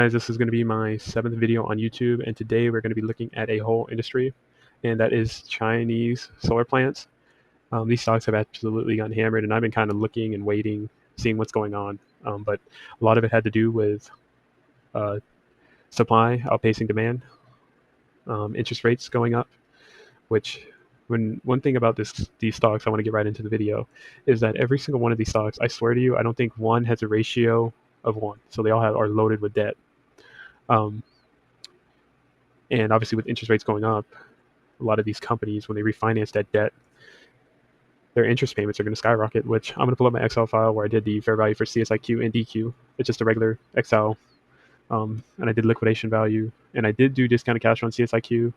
Guys, this is going to be my 7th video on YouTube, and today we're going to be looking at a whole industry, and that is Chinese solar plants. These stocks have absolutely gotten hammered, and I've been kind of looking and waiting, seeing what's going on. But a lot of it had to do with uh, supply outpacing demand, interest rates going up, which one thing about these stocks I want to get right into the video is that every single one of these stocks, I swear to you, I don't think one has a ratio of 1. So they all are loaded with debt. Um, And obviously, with interest rates going up, a lot of these companies, when they refinance that debt, their interest payments are going to skyrocket. Which I'm going to pull up my Excel file where I did the fair value for CSIQ and DQ. It's just a regular Excel, and I did liquidation value, and I did do discounted cash on CSIQ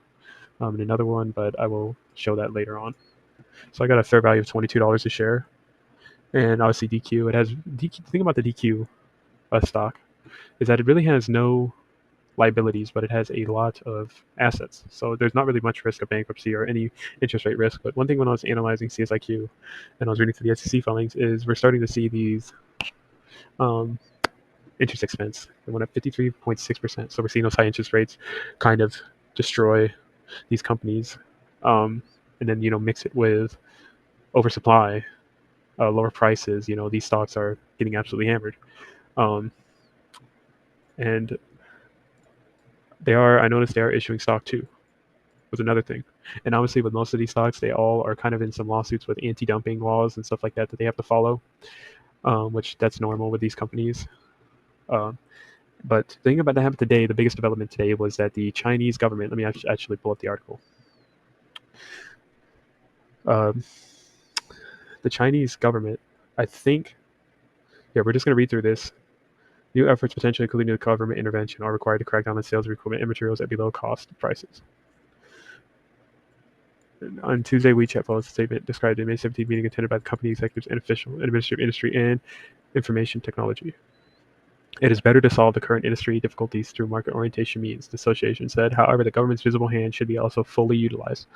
and another one, but I will show that later on. So I got a fair value of $22 a share, and obviously DQ. It has DQ. The thing about the DQ stock is that it really has no liabilities, but it has a lot of assets. So there's not really much risk of bankruptcy or any interest rate risk. But one thing when I was analyzing CSIQ and I was reading through the SEC filings is we're starting to see these um, interest expense. It went up 53.6%. So we're seeing those high interest rates kind of destroy these companies. And then, mix it with oversupply, lower prices. These stocks are getting absolutely hammered. And I noticed they are issuing stock too. Was another thing. And obviously, with most of these stocks, they all are kind of in some lawsuits with anti-dumping laws and stuff like that they have to follow, which that's normal with these companies. But the thing about that happened today, the biggest development today was that the Chinese government, let me actually pull up the article. The Chinese government, I think, we're just going to read through this. New efforts, potentially including the government intervention, are required to crack down on sales of equipment and materials at below cost prices. On Tuesday, WeChat posted a statement described a May 17th meeting attended by the company executives and officials in administrative industry and information technology. It is better to solve the current industry difficulties through market orientation means, the association said. However, the government's visible hand should be also fully utilized.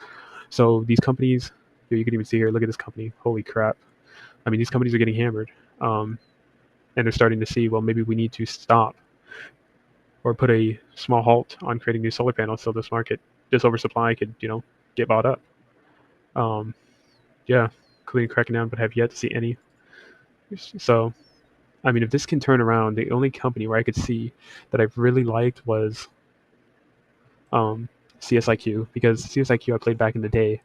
So these companies, you can even see here, look at this company. Holy crap. I mean, these companies are getting hammered. And they're starting to see, well, maybe we need to stop or put a small halt on creating new solar panels so this oversupply could, get bought up. Including cracking down, but have yet to see any. So, I mean, if this can turn around, the only company where I could see that I've really liked was CSIQ, because CSIQ I played back in the day.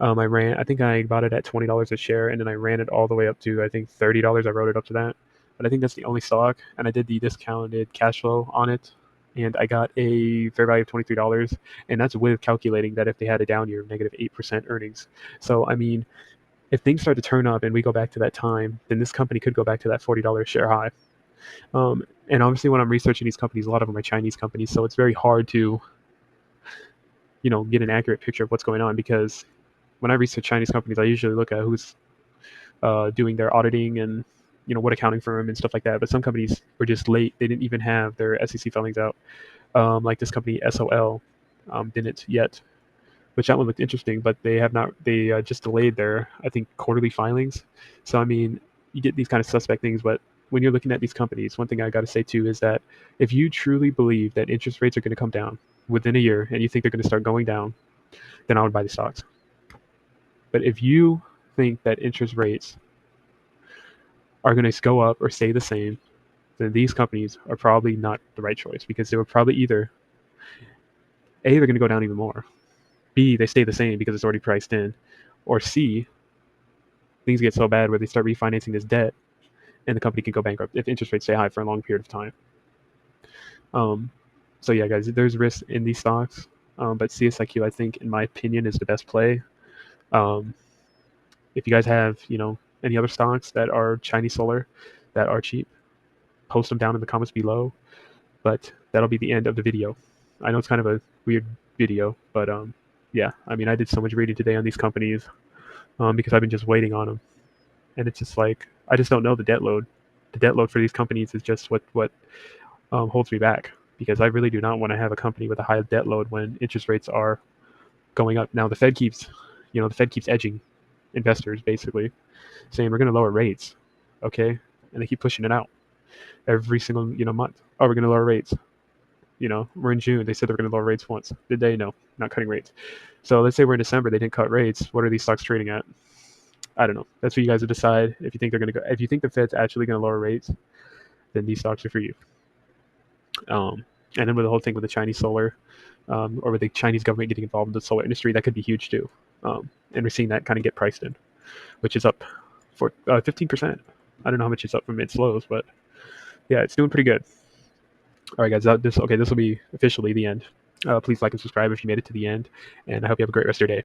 I think I bought it at $20 a share, and then I ran it all the way up to, I think, $30. I wrote it up to that. But I think that's the only stock, and I did the discounted cash flow on it, and I got a fair value of $23, and that's with calculating that if they had a down year, negative 8% earnings. So, I mean, if things start to turn up and we go back to that time, then this company could go back to that $40 share high. And obviously, when I'm researching these companies, a lot of them are Chinese companies, so it's very hard to, get an accurate picture of what's going on, because when I research Chinese companies, I usually look at who's doing their auditing and what accounting firm and stuff like that. But some companies were just late; they didn't even have their SEC filings out. Like this company SOL didn't yet, which that one looked interesting, but they have not. They just delayed their, I think, quarterly filings. So I mean, you get these kind of suspect things, but when you're looking at these companies, one thing I got to say too is that if you truly believe that interest rates are going to come down within a year and you think they're going to start going down, then I would buy the stocks. But if you think that interest rates are going to go up or stay the same, then these companies are probably not the right choice, because they were probably either A, they're going to go down even more, B, they stay the same because it's already priced in, or C, things get so bad where they start refinancing this debt and the company can go bankrupt if interest rates stay high for a long period of time. So yeah, guys, there's risk in these stocks, but CSIQ, I think, in my opinion, is the best play. If you guys have, any other stocks that are Chinese solar that are cheap, post them down in the comments below. But that'll be the end of the video. I know it's kind of a weird video, but yeah, I mean, I did so much reading today on these companies because I've been just waiting on them, and it's just like I just don't know the debt load. The debt load for these companies is just what holds me back, because I really do not want to have a company with a high debt load when interest rates are going up. Now the Fed keeps edging investors, basically saying we're going to lower rates, okay, and they keep pushing it out. every single month. Oh, we're going to lower rates. We're in June. They said they're going to lower rates once. Did they? No, not cutting rates. So let's say we're in December. They didn't cut rates. What are these stocks trading at? I don't know. That's for you guys to decide. If you think they're going to go, if you think the Fed's actually going to lower rates, then these stocks are for you. And then with the whole thing with the Chinese solar, or with the Chinese government getting involved in the solar industry, that could be huge too. And we're seeing that kind of get priced in, which is up for 15%. I don't know how much it's up from its lows, but yeah, it's doing pretty good. All right, guys, this will be officially the end. Please like and subscribe if you made it to the end, and I hope you have a great rest of your day.